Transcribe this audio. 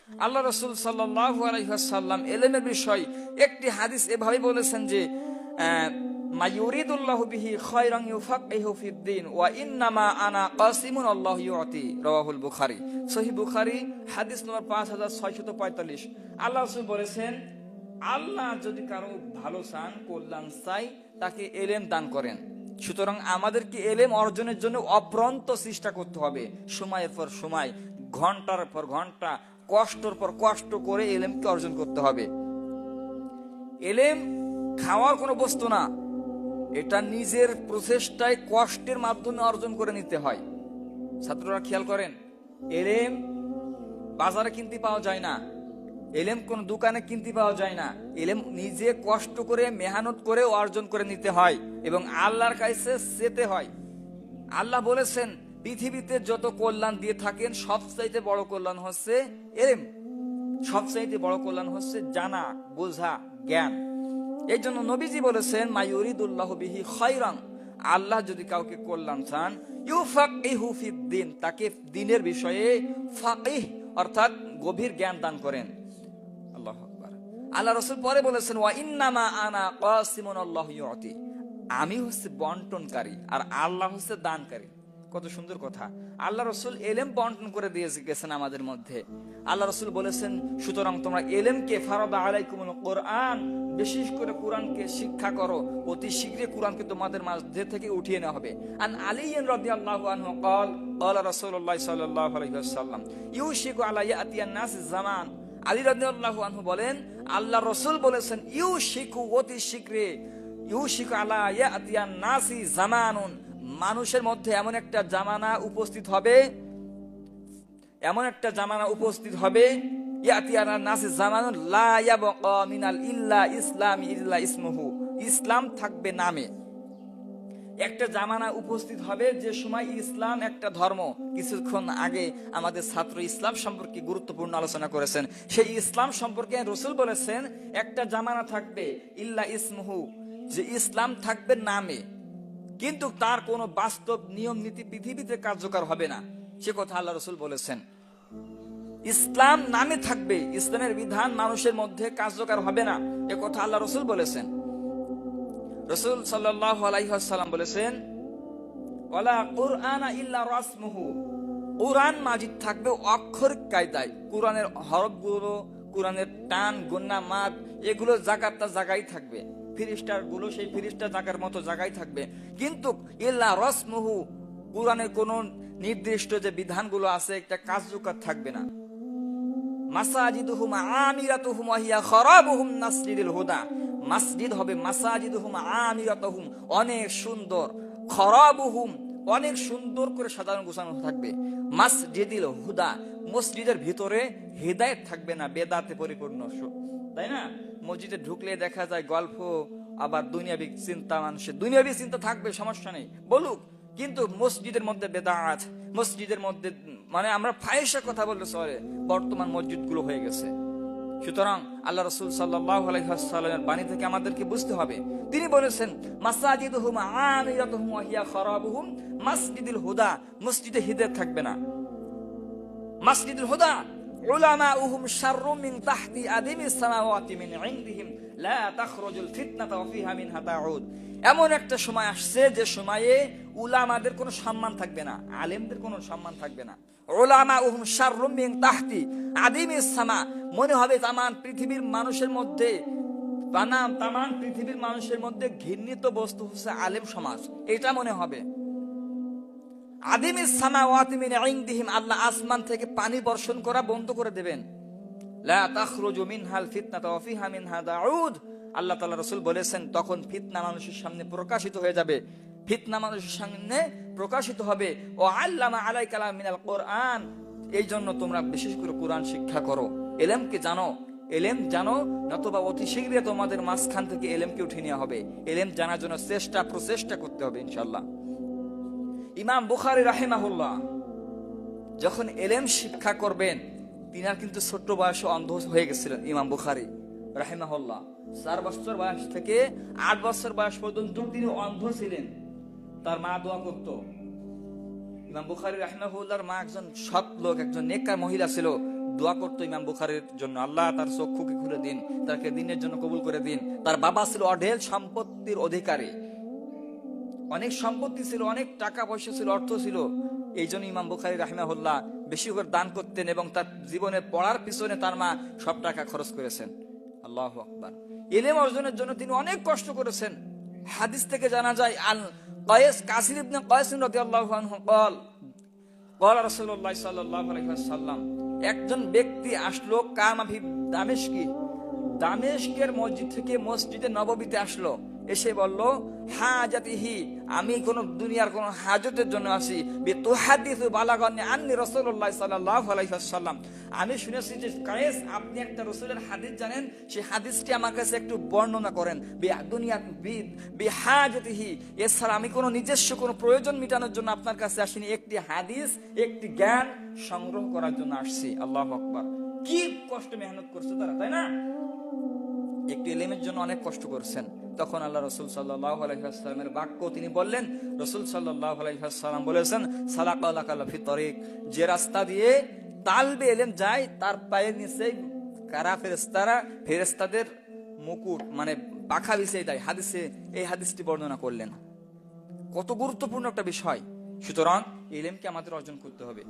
আল্লাহ রাসূল সাল্লাল্লাহু আলাইহি ওয়াসাল্লাম ইলমের বিষয় একটি হাদিস এভাবে বলেছেন যে মা ইউরিদুল্লাহু বিহি খায়রান ইউফাক্কিহু ফিদ্দিন ওয়া ইন্নামা আনা কাসিমুন আল্লাহু ইউতি, রাওয়াহুল বুখারী। সহিহ বুখারী হাদিস নম্বর 5645। আল্লাহ রাসূল বলেছেন, আল্লাহ যদি কারো ভালো চান, কল্যাণ চাই, তাকে ইলম দান করেন। সুতরাং আমাদেরকে ইলম অর্জনের জন্য অপ্রান্ত চেষ্টা করতে হবে, সময়ের পর সময়, ঘন্টার পর ঘন্টা, কষ্টের পর কষ্ট করে ইলমকে অর্জন করতে হবে। ইলম খাওয়ার কোনো বস্তু না, এটা নিজের প্রচেষ্টায় কষ্টের মাধ্যমে অর্জন করে নিতে হয়। ছাত্ররা খেয়াল করেন, ইলম বাজারে কিনতে পাওয়া যায় না, ইলম কোন দোকানে কিনতে পাওয়া যায় না। ইলম নিজে কষ্ট করে মেহনত করে অর্জন করে নিতে হয় এবং আল্লাহর কাছে যেতে হয়। আল্লাহ বলেছেন, পৃথিবীতে যত কল্যাণ দিয়ে থাকেন সবচাইতে বড় কল্যাণ হচ্ছে ইলম, সবচাইতে বড় কল্যাণ হচ্ছে জানা, বোঝা, জ্ঞান। এই জন্য নবীজি বলেছেন, মা ইউরিদুল্লাহু বিহি খায়রান, আল্লাহ যদি কাউকে কল্যাণ চান, ইউফাক্কিহু ফিদ্দিন, তাকে দ্বীনের বিষয়ে ফাকিহ অর্থাৎ গভীর জ্ঞান দান করেন। আল্লাহু আকবার। আল্লাহ রাসূল পরে বলেছেন, ওয়া ইন্নামা আনা কাসিমুন আল্লাহু ইউতি, আমি হচ্ছে বন্টনকারী আর আল্লাহ হচ্ছে দানকারী। কত সুন্দর কথা। আল্লাহ রাসূল ইলম বন্টন করে দিয়ে গেছেন আমাদের মধ্যে। আল্লাহ রাসূল বলেছেন, সুতরাং তোমরা ইলমকে ফারাদা আলাইকুমুল কোরআন, বিশেষ করে কোরআনকে শিক্ষা করো, অতি শীঘ্রই কোরআনকে তোমাদের মাঝে থেকে উঠিয়ে নেওয়া হবে। আন আলী রাদিয়াল্লাহু আনহু قال قال رسول الله صلى الله عليه وسلم ইউশিকু আলা ইয়াতিয়ান নাস জামান, আলী রাদিয়াল্লাহু আনহু বলেন, আল্লাহ রাসূল বলেছেন, ইউশিকু অতি শীঘ্রই, ইউশিকু আলা ইয়াতিয়ান নাসি জামানুন, মানুষের মধ্যে এমন একটা জামানা উপস্থিত হবে, এমন একটা জামানা উপস্থিত হবে, ইয়াতিয়ানা নাসি জামানুন লা ইয়াবকা মিনাল ইল্লা ইসলাম ইল্লা ইসমুহু, ইসলাম থাকবে নামে। একটা জামানা উপস্থিত হবে যে সময় ইসলাম একটা ধর্ম। কিছুক্ষণ আগে আমাদের ছাত্র ইসলাম সম্পর্কে গুরুত্বপূর্ণ আলোচনা করেছেন। সেই ইসলাম সম্পর্কে রাসূল বলেছেন, একটা জামানা থাকবে ইল্লা ইসমুহু, যে ইসলাম থাকবে নামে, কিন্তু তার কোনো বাস্তব নিয়ম নীতি পৃথিবীতে কার্যকর হবে না। সে কথা আল্লাহ রাসূল বলেছেন। ইসলাম নামে থাকবে, ইসলামের বিধান মানুষের মধ্যে কার্যকর হবে না, এ কথা আল্লাহ রাসূল বলেছেন। রাসূল সাল্লাল্লাহু আলাইহি ওয়াসাল্লাম বলেছেন, ওয়ালা কুরআনা ইল্লা রাসমুহু, কুরআন মাজিদ থাকবে অক্ষরিক কায়দায়, কুরআনের হরফগুলো, কুরআনের টান, গুন্না, মাদ, এগুলো জায়গাটা জায়গায় থাকবে, ফেরেশতার গুলো সেই ফেরেশতা জায়গার মতো জায়গায় থাকবে, কিন্তু ইল্লা রাসমুহু, কুরআনের কোন নির্দিষ্ট যে বিধানগুলো আছে একটা কার্যকর থাকবে না। মাসাজিদুহুম আমিরাতুহুম ওয়া হিয়া খারাবুহুম নাসরিদুল হুদা, মসজিদ হবে মাসাজিদুহুম আমিরাতুহুম, অনেক সুন্দর, খারাবুহুম, অনেক সুন্দর করে সাজানো গোছানো থাকবে। মসজিদুল হুদা, মসজিদের ভিতরে হিদায়াত থাকবে না, বেদাতে পরিপূর্ণ, তাই না? মসজিদে ঢুকলে দেখা যায় গল্প, আবার দুনিয়াবি চিন্তা, মানুষের দুনিয়াবি চিন্তা থাকবে, সমস্যা নেই, বলুক, কিন্তু মসজিদের মধ্যে বেদাত, মসজিদের মধ্যে মানে আমরা ফাহিশা কথা বললে চলে, বর্তমান মসজিদগুলো হয়ে গেছে। সুতরাং আল্লাহ রাসূল সাল্লাল্লাহু আলাইহি ওয়াসাল্লামের বাণী থেকে আমাদেরকে বুঝতে হবে, তিনি বলেছেন, মাসাজিদুহুম আমিরাতুহুম ওয়া হিয়া খারাবুহুম মাসজিদুল হুদা, মসজিদে হিদায়াত থাকবে না। মাসজিদুল হুদা উলামাউহুম শাররুম মিন তাহতি আদিমিস সামাওয়াতি মিন ইনদিহিম লা তাখরুজুল ফিতনাতু ওয়া ফিহা মিনহা তাউদ, এমন একটা সময় আসছে যে সময়ে উলামাদের কোনো সম্মান থাকবে না, আলেমদের কোনো সম্মান থাকবে না। উলামাউহুম শাররুম মিন তাহতি আদিমিস সামা, মনে হবে তামাম পৃথিবীর মানুষের মধ্যে, তামাম পৃথিবীর মানুষের মধ্যে ঘৃণিত বস্তু হচ্ছে আলেম সমাজ, এটা মনে হবে। আদিমিস সামাওয়াতি মিন ইনদিহিম, আল্লাহ আসমান থেকে পানি বর্ষণ করা বন্ধ করে দেবেন। লা তাখরুজু মিনহাল ফিতনাতু ওয়া ফিহা মিনহা তাউদ, আল্লাহ তাআলা রাসূল বলেছেন, তখন ফিতনা মানুষের সামনে প্রকাশিত হয়ে যাবে, ফিতনা মানুষের সামনে প্রকাশিত হবে। ও আল্লামা আলাইকা মিনাল কোরআন, এই জন্য তোমরা বিশেষ করে কোরআন শিক্ষা করো, ইলমকে জানো, ইলম জানো, নতুবা অতি শীঘ্রই তোমাদের মাঝখান থেকে ইলমকে উঠিয়ে নেওয়া হবে। ইলম জানার জন্য প্রচেষ্টা করতে হবে ইনশাআল্লাহ। ইমাম বুখারী রাহিমাহুল্লাহ যখন ইলম শিক্ষা করবেন, তিনার কিন্তু ছোট্ট বয়সে অন্ধ হয়ে গেছিলেন। ইমাম বুখারী রাহিমাহুল্লাহ 4 বছর বয়স থেকে 8 বছর বয়স পর্যন্ত তিনি অন্ধ ছিলেন। তার মা দোয়া করত। ইমাম বুখারী রাহিমাহুল্লাহর মা একজন সৎ লোক, একজন নেককার মহিলা ছিল, দোয়া করতো ইমাম বুখারীর জন্য, আল্লাহ তার চক্ষুকে খুলে দিন, তাকে দিনের জন্য কবুল করে দিন। তার বাবা ছিল অঢেল সম্পত্তির অধিকারী, অনেক সম্পত্তি ছিল, অনেক টাকা পয়সা ছিল, অর্থ ছিল। এই জন্য ইমাম বুখারী রাহিমাহুল্লাহ বেশি করে দান করতেন এবং তার জীবনে পড়ার পিছনে তার মা সব টাকা খরচ করেছেন। আল্লাহু আকবার। ইলম অর্জনের জন্য তিনি অনেক কষ্ট করেছেন। হাদিস থেকে জানা যায়, আল কায়েস কাসির ইবনে কায়েস রাদিয়াল্লাহু আনহু قال قال রাসূলুল্লাহ সাল্লাল্লাহু আলাইহি ওয়াসাল্লাম, একজন ব্যক্তি আসলো কামা ফি দামেশকি, দামেশকের মসজিদ থেকে মসজিদে নববীতে আসলো, এসে বলল হাজাতিহি, আমি কোন দুনিয়ার কোন হাজতের জন্য আসি, বিতুহাদিসু বালাগানি আন্নি রাসূলুল্লাহ সাল্লাল্লাহু আলাইহি ওয়াসাল্লাম, আমি শুনেছি যে কায়েস আপনি একটা রাসূলের হাদিস জানেন, সেই হাদিসটি আমার কাছে একটু বর্ণনা করেন। দুনিয়া বিহাজাতিহি, এছাড়া আমি কোনো নিজস্ব কোনো প্রয়োজন মেটানোর জন্য আপনার কাছে আসিনি, একটি হাদিস একটি জ্ঞান সংগ্রহ করার জন্য আসছি। আল্লাহু আকবার। কি কষ্ট মেহনত করছে তারা, তাই না? একটি ইলমের জন্য অনেক কষ্ট করছেন। তখন আল্লাহ রাসূল সাল্লাল্লাহু আলাইহি ওয়াসাল্লামের বাক্য তিনি বললেন, রাসূল সাল্লাল্লাহু আলাইহি ওয়াসাল্লাম বলেছেন, সালাকালাকাল ফি তরিক, যে রাস্তা দিয়ে তালবে ইলম যায় তার পায়ের নিচে কারা ফেরেশতারা, ফেরেশতাদের মুকুট মানে পাখা বিছিয়ে দেয়। হাদিসে এই হাদিসটি বর্ণনা করলেন। কত গুরুত্বপূর্ণ একটা বিষয়। সুতরাং ইলমকে আমাদের অর্জন করতে হবে।